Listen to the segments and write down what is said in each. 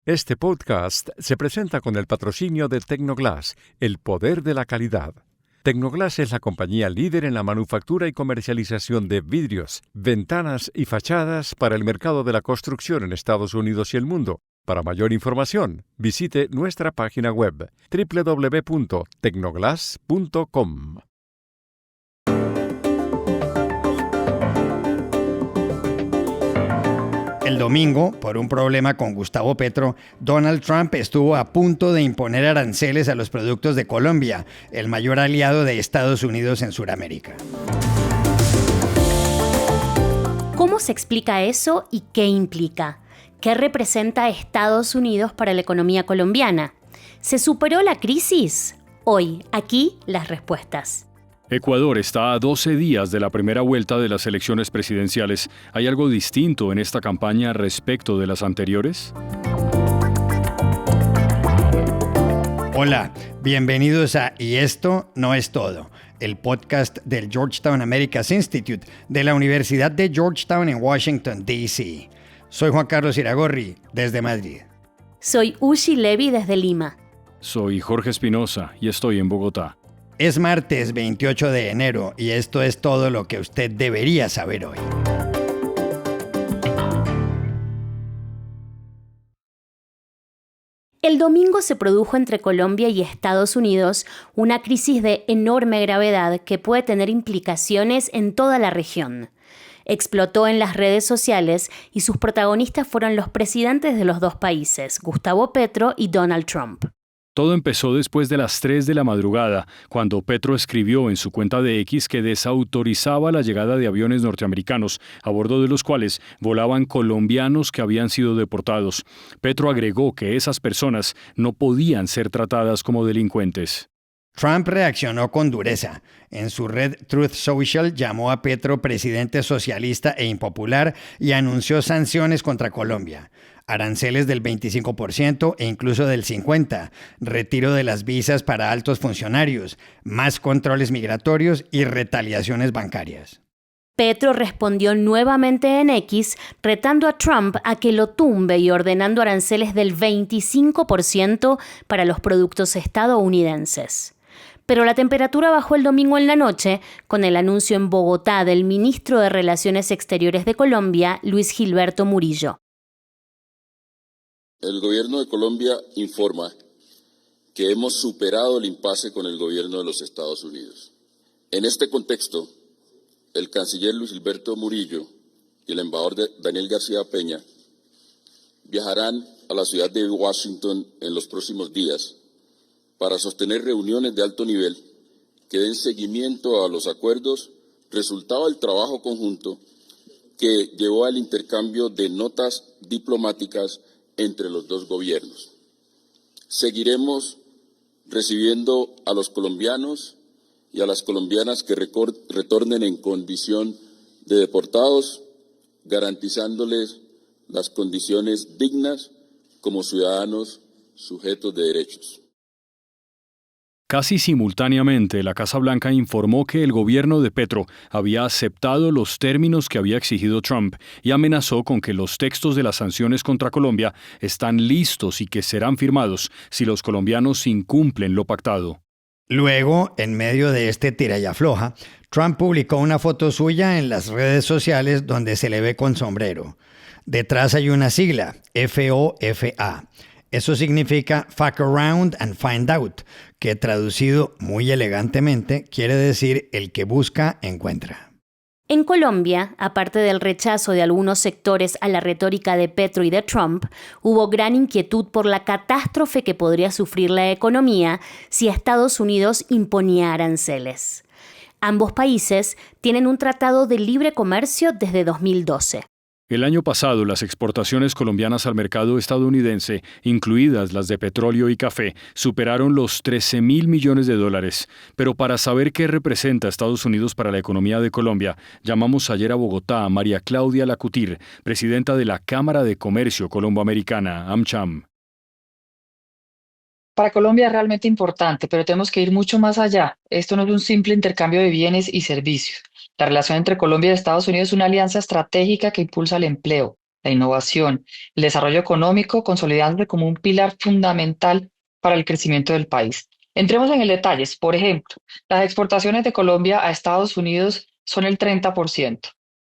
Este podcast se presenta con el patrocinio de Tecnoglass, el poder de la calidad. Tecnoglass es la compañía líder en la manufactura y comercialización de vidrios, ventanas y fachadas para el mercado de la construcción en Estados Unidos y el mundo. Para mayor información, visite nuestra página web www.tecnoglass.com. El domingo, por un problema con Gustavo Petro, Donald Trump estuvo a punto de imponer aranceles a los productos de Colombia, el mayor aliado de Estados Unidos en Sudamérica. ¿Cómo se explica eso y qué implica? ¿Qué representa Estados Unidos para la economía colombiana? ¿Se superó la crisis? Hoy, aquí, las respuestas. Ecuador está a 12 días de la primera vuelta de las elecciones presidenciales. ¿Hay algo distinto en esta campaña respecto de las anteriores? Hola, bienvenidos a Y esto no es todo, el podcast del Georgetown Americas Institute de la Universidad de Georgetown en Washington, D.C. Soy Juan Carlos Iragorri, desde Madrid. Soy Ushi Levy desde Lima. Soy Jorge Espinosa y estoy en Bogotá. Es martes 28 de enero y esto es todo lo que usted debería saber hoy. El domingo se produjo entre Colombia y Estados Unidos una crisis de enorme gravedad que puede tener implicaciones en toda la región. Explotó en las redes sociales y sus protagonistas fueron los presidentes de los dos países, Gustavo Petro y Donald Trump. Todo empezó después de las 3 de la madrugada, cuando Petro escribió en su cuenta de X que desautorizaba la llegada de aviones norteamericanos, a bordo de los cuales volaban colombianos que habían sido deportados. Petro agregó que esas personas no podían ser tratadas como delincuentes. Trump reaccionó con dureza. En su red Truth Social llamó a Petro presidente socialista e impopular y anunció sanciones contra Colombia. Aranceles del 25% e incluso del 50%, retiro de las visas para altos funcionarios, más controles migratorios y retaliaciones bancarias. Petro respondió nuevamente en X, retando a Trump a que lo tumbe y ordenando aranceles del 25% para los productos estadounidenses. Pero la temperatura bajó el domingo en la noche con el anuncio en Bogotá del ministro de Relaciones Exteriores de Colombia, Luis Gilberto Murillo. El gobierno de Colombia informa que hemos superado el impasse con el gobierno de los Estados Unidos. En este contexto, el canciller Luis Gilberto Murillo y el embajador Daniel García Peña viajarán a la ciudad de Washington en los próximos días para sostener reuniones de alto nivel que den seguimiento a los acuerdos resultado del trabajo conjunto que llevó al intercambio de notas diplomáticas entre los dos gobiernos. Seguiremos recibiendo a los colombianos y a las colombianas que retornen en condición de deportados, garantizándoles las condiciones dignas como ciudadanos sujetos de derechos. Casi simultáneamente, la Casa Blanca informó que el gobierno de Petro había aceptado los términos que había exigido Trump y amenazó con que los textos de las sanciones contra Colombia están listos y que serán firmados si los colombianos incumplen lo pactado. Luego, en medio de este tira y afloja, Trump publicó una foto suya en las redes sociales donde se le ve con sombrero. Detrás hay una sigla, FOFA. Eso significa Fuck Around and Find Out, que traducido muy elegantemente quiere decir el que busca, encuentra. En Colombia, aparte del rechazo de algunos sectores a la retórica de Petro y de Trump, hubo gran inquietud por la catástrofe que podría sufrir la economía si Estados Unidos imponía aranceles. Ambos países tienen un tratado de libre comercio desde 2012. El año pasado, las exportaciones colombianas al mercado estadounidense, incluidas las de petróleo y café, superaron los $13.000 millones. Pero para saber qué representa Estados Unidos para la economía de Colombia, llamamos ayer a Bogotá a María Claudia Lacutir, presidenta de la Cámara de Comercio Colomboamericana, AmCham. Para Colombia es realmente importante, pero tenemos que ir mucho más allá. Esto no es un simple intercambio de bienes y servicios. La relación entre Colombia y Estados Unidos es una alianza estratégica que impulsa el empleo, la innovación, el desarrollo económico, consolidándose como un pilar fundamental para el crecimiento del país. Entremos en el detalle. Por ejemplo, las exportaciones de Colombia a Estados Unidos son el 30%.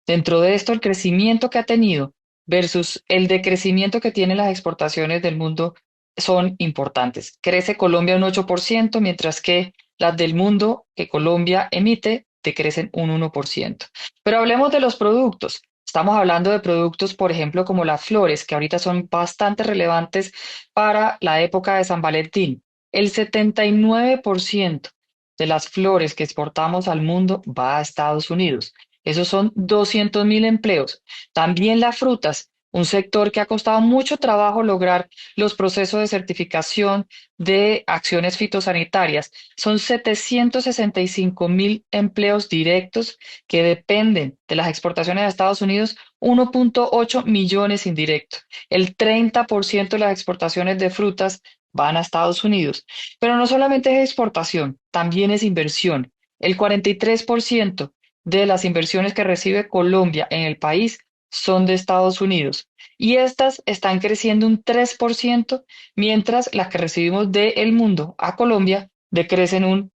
Dentro de esto, el crecimiento que ha tenido versus el decrecimiento que tienen las exportaciones del mundo son importantes. Crece Colombia un 8%, mientras que las del mundo que Colombia emite decrecen un 1%. Pero hablemos de los productos. Estamos hablando de productos, por ejemplo, como las flores, que ahorita son bastante relevantes para la época de San Valentín. El 79% de las flores que exportamos al mundo va a Estados Unidos. Esos son 200.000 empleos. También las frutas, un sector que ha costado mucho trabajo lograr los procesos de certificación de acciones fitosanitarias. Son 765.000 empleos directos que dependen de las exportaciones a Estados Unidos, 1.8 millones indirectos. El 30% de las exportaciones de frutas van a Estados Unidos. Pero no solamente es exportación, también es inversión. El 43% de las inversiones que recibe Colombia en el país son de Estados Unidos y estas están creciendo un 3%, mientras las que recibimos del mundo a Colombia decrecen un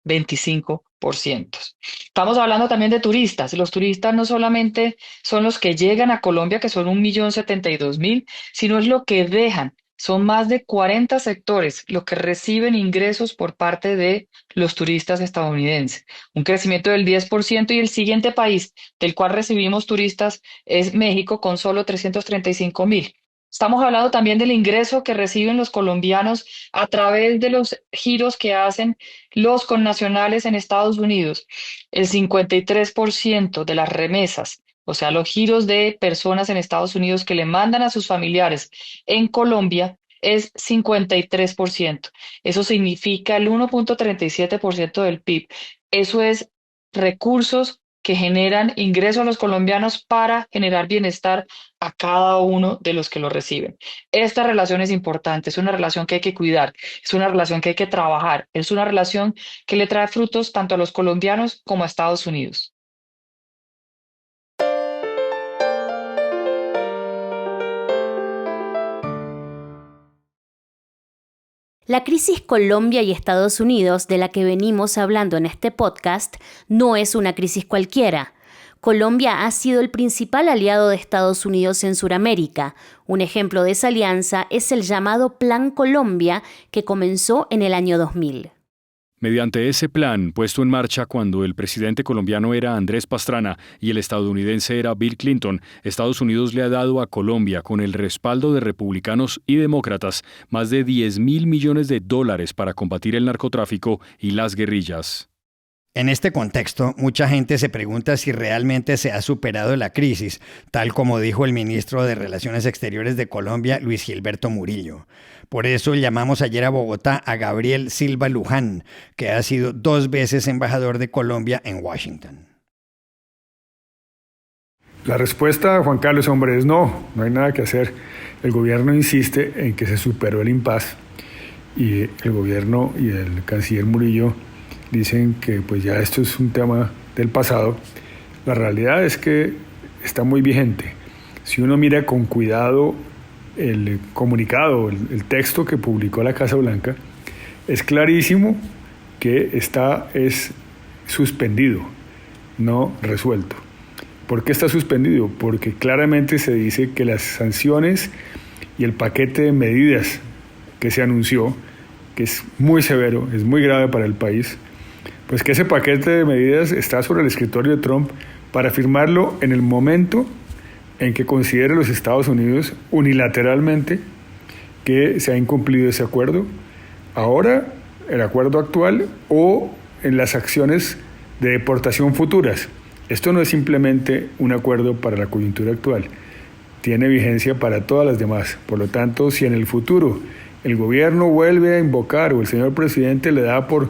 25%. Estamos hablando también de turistas. Los turistas no solamente son los que llegan a Colombia, que son 1.072.000, sino es lo que dejan. Son más de 40 sectores los que reciben ingresos por parte de los turistas estadounidenses. Un crecimiento del 10%, y el siguiente país del cual recibimos turistas es México, con solo 335.000. Estamos hablando también del ingreso que reciben los colombianos a través de los giros que hacen los connacionales en Estados Unidos. El 53% de las remesas, o sea, los giros de personas en Estados Unidos que le mandan a sus familiares en Colombia, es 53%. Eso significa el 1.37% del PIB. Eso es recursos que generan ingresos a los colombianos para generar bienestar a cada uno de los que lo reciben. Esta relación es importante, es una relación que hay que cuidar, es una relación que hay que trabajar, es una relación que le trae frutos tanto a los colombianos como a Estados Unidos. La crisis Colombia y Estados Unidos, de la que venimos hablando en este podcast, no es una crisis cualquiera. Colombia ha sido el principal aliado de Estados Unidos en Sudamérica. Un ejemplo de esa alianza es el llamado Plan Colombia, que comenzó en el año 2000. Mediante ese plan, puesto en marcha cuando el presidente colombiano era Andrés Pastrana y el estadounidense era Bill Clinton, Estados Unidos le ha dado a Colombia, con el respaldo de republicanos y demócratas, más de $10.000 millones para combatir el narcotráfico y las guerrillas. En este contexto, mucha gente se pregunta si realmente se ha superado la crisis, tal como dijo el ministro de Relaciones Exteriores de Colombia, Luis Gilberto Murillo. Por eso llamamos ayer a Bogotá a Gabriel Silva Luján, que ha sido 2 veces embajador de Colombia en Washington. La respuesta, Juan Carlos, hombre, es no hay nada que hacer. El gobierno insiste en que se superó el impasse y el gobierno y el canciller Murillo dicen que pues ya esto es un tema del pasado. La realidad es que está muy vigente. Si uno mira con cuidado el comunicado, el texto que publicó la Casa Blanca, es clarísimo que es suspendido, no resuelto. ¿Por qué está suspendido? Porque claramente se dice que las sanciones y el paquete de medidas que se anunció, que es muy severo, es muy grave para el país, pues que ese paquete de medidas está sobre el escritorio de Trump para firmarlo en el momento en que considere los Estados Unidos unilateralmente que se ha incumplido ese acuerdo, ahora el acuerdo actual o en las acciones de deportación futuras. Esto no es simplemente un acuerdo para la coyuntura actual, tiene vigencia para todas las demás. Por lo tanto, si en el futuro el gobierno vuelve a invocar o el señor presidente le da por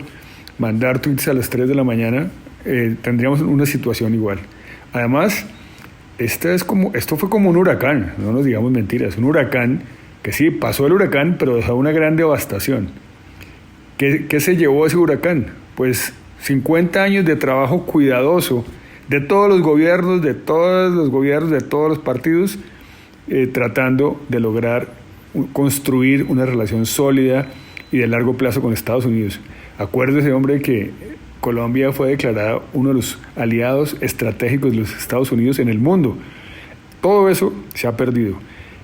mandar tweets a las 3 de la mañana, tendríamos una situación igual. Además, esto fue como un huracán, no nos digamos mentiras, un huracán que sí, pasó el huracán, pero dejó una gran devastación. ¿Qué se llevó ese huracán? Pues 50 años de trabajo cuidadoso de todos los gobiernos, de todos los partidos, tratando de lograr construir una relación sólida y de largo plazo con Estados Unidos. Acuérdese, hombre, que Colombia fue declarada uno de los aliados estratégicos de los Estados Unidos en el mundo. Todo eso se ha perdido.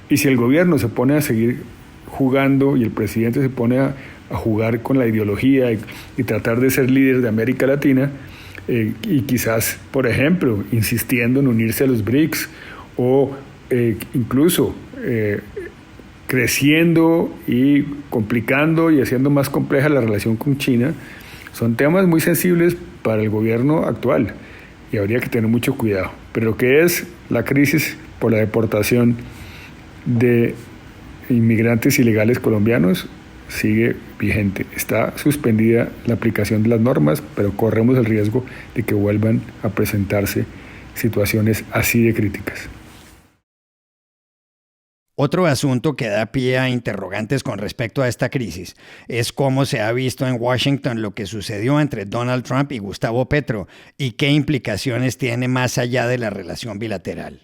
Y si el gobierno se pone a seguir jugando y el presidente se pone a jugar con la ideología y tratar de ser líder de América Latina, y quizás, por ejemplo, insistiendo en unirse a los BRICS o incluso creciendo y complicando y haciendo más compleja la relación con China, son temas muy sensibles para el gobierno actual y habría que tener mucho cuidado. Pero lo que es la crisis por la deportación de inmigrantes ilegales colombianos sigue vigente. Está suspendida la aplicación de las normas, pero corremos el riesgo de que vuelvan a presentarse situaciones así de críticas. Otro asunto que da pie a interrogantes con respecto a esta crisis es cómo se ha visto en Washington lo que sucedió entre Donald Trump y Gustavo Petro y qué implicaciones tiene más allá de la relación bilateral.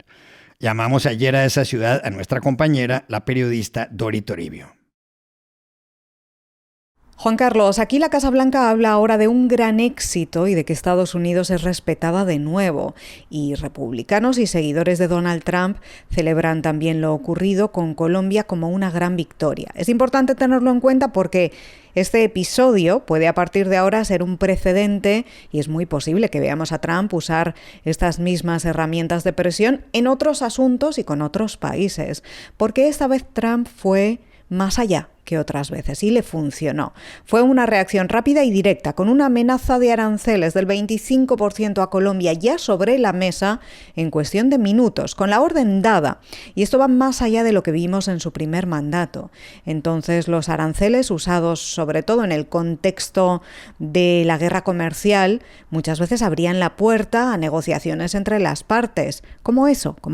Llamamos ayer a esa ciudad a nuestra compañera, la periodista Dori Toribio. Juan Carlos, aquí la Casa Blanca habla ahora de un gran éxito y de que Estados Unidos es respetada de nuevo. Y republicanos y seguidores de Donald Trump celebran también lo ocurrido con Colombia como una gran victoria. Es importante tenerlo en cuenta porque este episodio puede a partir de ahora ser un precedente y es muy posible que veamos a Trump usar estas mismas herramientas de presión en otros asuntos y con otros países. Porque esta vez Trump fue más allá que otras veces y le funcionó. Fue una reacción rápida y directa, con una amenaza de aranceles del 25% a Colombia ya sobre la mesa en cuestión de minutos, con la orden dada. Y esto va más allá de lo que vimos en su primer mandato. Entonces, los aranceles usados sobre todo en el contexto de la guerra comercial muchas veces abrían la puerta a negociaciones entre las partes, como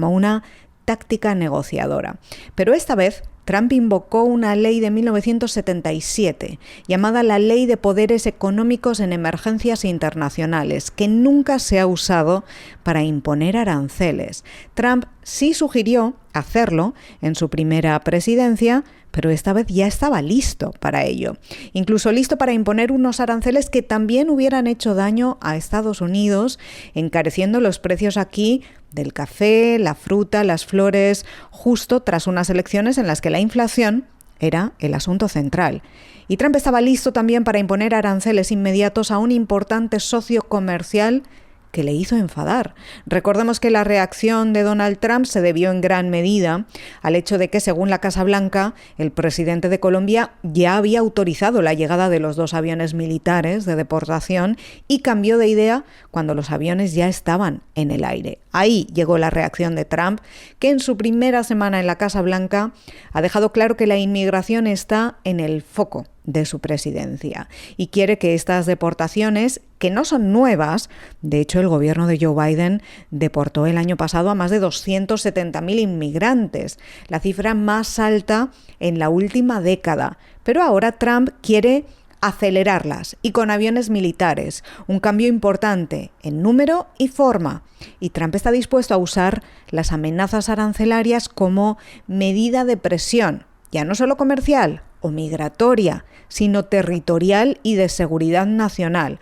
una táctica negociadora. Pero esta vez Trump invocó una ley de 1977 llamada la Ley de Poderes Económicos en Emergencias Internacionales, que nunca se ha usado para imponer aranceles. Trump sí sugirió hacerlo en su primera presidencia, pero esta vez ya estaba listo para ello. Incluso listo para imponer unos aranceles que también hubieran hecho daño a Estados Unidos, encareciendo los precios aquí del café, la fruta, las flores, justo tras unas elecciones en las que la inflación era el asunto central. Y Trump estaba listo también para imponer aranceles inmediatos a un importante socio comercial que le hizo enfadar. Recordemos que la reacción de Donald Trump se debió en gran medida al hecho de que, según la Casa Blanca, el presidente de Colombia ya había autorizado la llegada de los 2 aviones militares de deportación y cambió de idea cuando los aviones ya estaban en el aire. Ahí llegó la reacción de Trump, que en su primera semana en la Casa Blanca ha dejado claro que la inmigración está en el foco de su presidencia y quiere que estas deportaciones, que no son nuevas, de hecho el gobierno de Joe Biden deportó el año pasado a más de 270.000 inmigrantes, la cifra más alta en la última década, pero ahora Trump quiere acelerarlas y con aviones militares, un cambio importante en número y forma. Y Trump está dispuesto a usar las amenazas arancelarias como medida de presión, ya no solo comercial o migratoria, sino territorial y de seguridad nacional,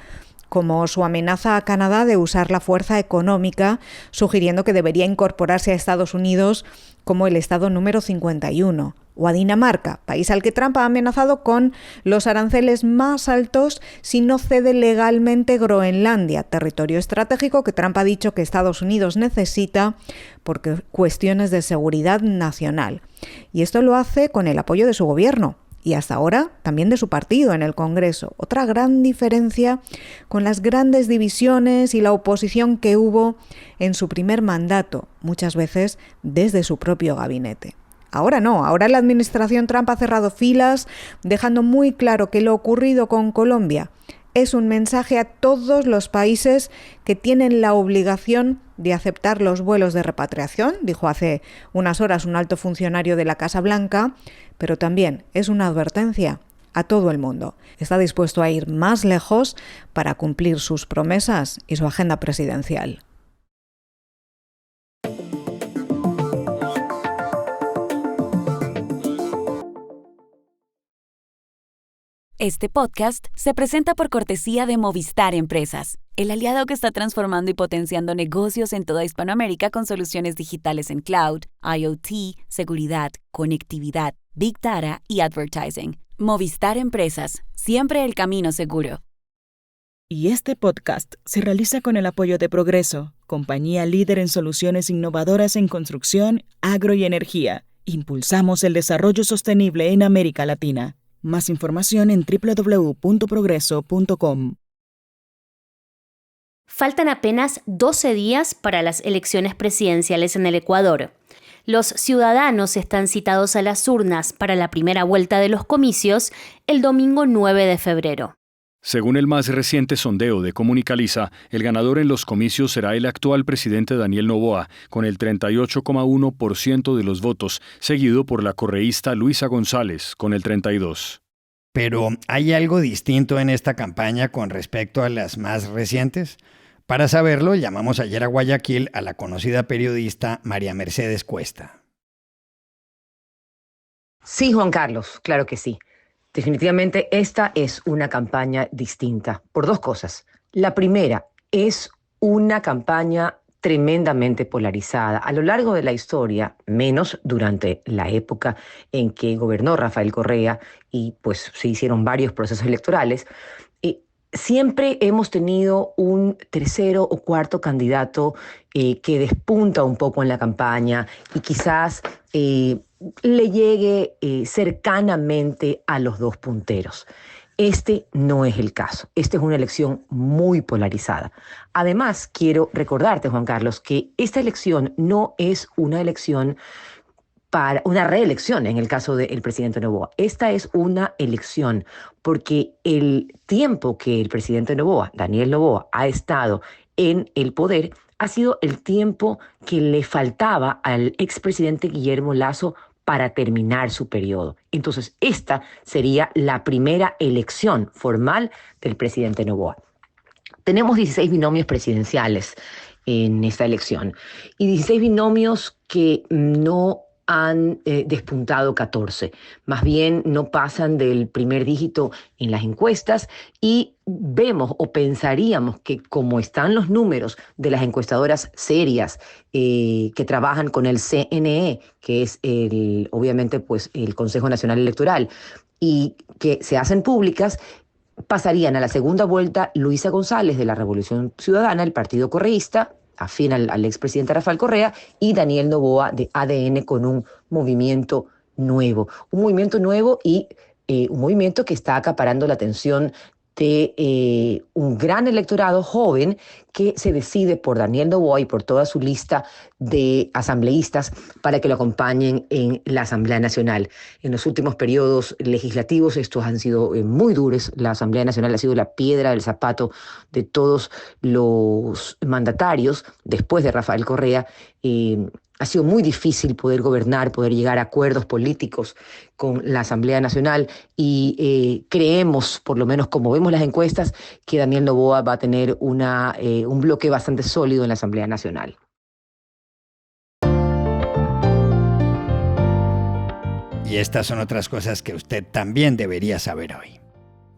como su amenaza a Canadá de usar la fuerza económica, sugiriendo que debería incorporarse a Estados Unidos como el estado número 51, o a Dinamarca, país al que Trump ha amenazado con los aranceles más altos si no cede legalmente Groenlandia, territorio estratégico que Trump ha dicho que Estados Unidos necesita por cuestiones de seguridad nacional. Y esto lo hace con el apoyo de su gobierno. Y hasta ahora también de su partido en el Congreso. Otra gran diferencia con las grandes divisiones y la oposición que hubo en su primer mandato, muchas veces desde su propio gabinete. Ahora no, ahora la administración Trump ha cerrado filas, dejando muy claro que lo ocurrido con Colombia es un mensaje a todos los países que tienen la obligación de aceptar los vuelos de repatriación, dijo hace unas horas un alto funcionario de la Casa Blanca, pero también es una advertencia a todo el mundo. Está dispuesto a ir más lejos para cumplir sus promesas y su agenda presidencial. Este podcast se presenta por cortesía de Movistar Empresas, el aliado que está transformando y potenciando negocios en toda Hispanoamérica con soluciones digitales en cloud, IoT, seguridad, conectividad, Big Data y advertising. Movistar Empresas, siempre el camino seguro. Y este podcast se realiza con el apoyo de Progreso, compañía líder en soluciones innovadoras en construcción, agro y energía. Impulsamos el desarrollo sostenible en América Latina. Más información en www.progreso.com. Faltan apenas 12 días para las elecciones presidenciales en el Ecuador. Los ciudadanos están citados a las urnas para la primera vuelta de los comicios el domingo 9 de febrero. Según el más reciente sondeo de Comunicaliza, el ganador en los comicios será el actual presidente Daniel Noboa, con el 38,1% de los votos, seguido por la correísta Luisa González, con el 32%. Pero, ¿hay algo distinto en esta campaña con respecto a las más recientes? Para saberlo, llamamos ayer a Guayaquil a la conocida periodista María Mercedes Cuesta. Sí, Juan Carlos, claro que sí. Definitivamente esta es una campaña distinta por dos cosas. La primera, es una campaña tremendamente polarizada. A lo largo de la historia, menos durante la época en que gobernó Rafael Correa y pues se hicieron varios procesos electorales, siempre hemos tenido un tercero o cuarto candidato que despunta un poco en la campaña y quizás le llegue cercanamente a los dos punteros. Este no es el caso. Esta es una elección muy polarizada. Además, quiero recordarte, Juan Carlos, que esta elección no es una elección para una reelección en el caso del presidente Noboa. Esta es una elección porque el tiempo que el presidente Noboa, Daniel Noboa, ha estado en el poder ha sido el tiempo que le faltaba al expresidente Guillermo Lasso para terminar su periodo. Entonces, esta sería la primera elección formal del presidente Noboa. Tenemos 16 binomios presidenciales en esta elección y 16 binomios que no han despuntado 14. Más bien no pasan del primer dígito en las encuestas y vemos o pensaríamos que como están los números de las encuestadoras serias que trabajan con el CNE, que es obviamente pues el Consejo Nacional Electoral, y que se hacen públicas, pasarían a la segunda vuelta Luisa González de la Revolución Ciudadana, el partido correísta, afín al expresidente Rafael Correa, y Daniel Noboa de ADN con un movimiento nuevo. Un movimiento nuevo y un movimiento que está acaparando la atención de un gran electorado joven que se decide por Daniel Noboa y por toda su lista de asambleístas para que lo acompañen en la Asamblea Nacional. En los últimos periodos legislativos estos han sido muy duros. La Asamblea Nacional ha sido la piedra del zapato de todos los mandatarios después de Rafael Correa. Ha sido muy difícil poder gobernar, poder llegar a acuerdos políticos con la Asamblea Nacional y creemos, por lo menos como vemos las encuestas, que Daniel Noboa va a tener un bloque bastante sólido en la Asamblea Nacional. Y estas son otras cosas que usted también debería saber hoy.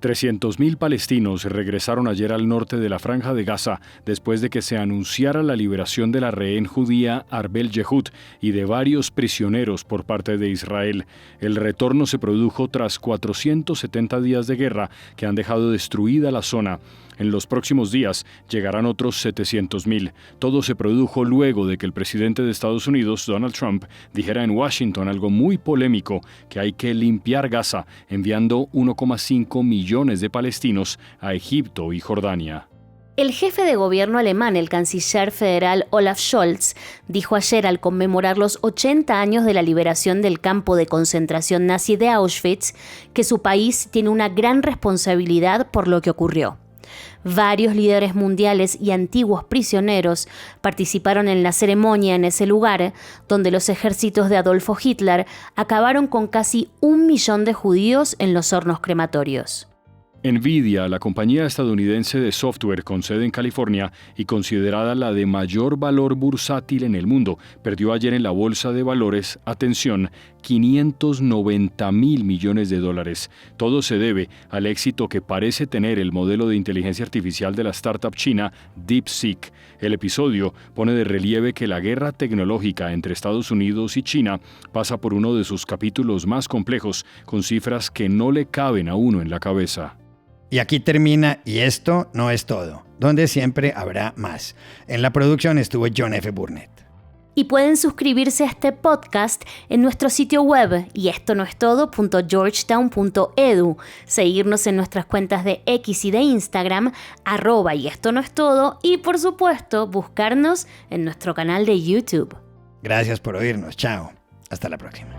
300.000 palestinos regresaron ayer al norte de la Franja de Gaza después de que se anunciara la liberación de la rehén judía Arbel Yehud y de varios prisioneros por parte de Israel. El retorno se produjo tras 470 días de guerra que han dejado destruida la zona. En los próximos días llegarán otros 700.000. Todo se produjo luego de que el presidente de Estados Unidos, Donald Trump, dijera en Washington algo muy polémico, que hay que limpiar Gaza, enviando 1,5 millones de palestinos a Egipto y Jordania. El jefe de gobierno alemán, el canciller federal Olaf Scholz, dijo ayer al conmemorar los 80 años de la liberación del campo de concentración nazi de Auschwitz, que su país tiene una gran responsabilidad por lo que ocurrió. Varios líderes mundiales y antiguos prisioneros participaron en la ceremonia en ese lugar, donde los ejércitos de Adolfo Hitler acabaron con casi 1 millón de judíos en los hornos crematorios. Nvidia, la compañía estadounidense de software con sede en California y considerada la de mayor valor bursátil en el mundo, perdió ayer en la bolsa de valores, atención, $590.000 millones. Todo se debe al éxito que parece tener el modelo de inteligencia artificial de la startup china DeepSeek. El episodio pone de relieve que la guerra tecnológica entre Estados Unidos y China pasa por uno de sus capítulos más complejos, con cifras que no le caben a uno en la cabeza. Y aquí termina Y esto no es todo, donde siempre habrá más. En la producción estuvo John F. Burnett. Y pueden suscribirse a este podcast en nuestro sitio web yestonoestodo.georgetown.edu, seguirnos en nuestras cuentas de X y de Instagram, @yestonoestodo, y por supuesto buscarnos en nuestro canal de YouTube. Gracias por oírnos. Chao. Hasta la próxima.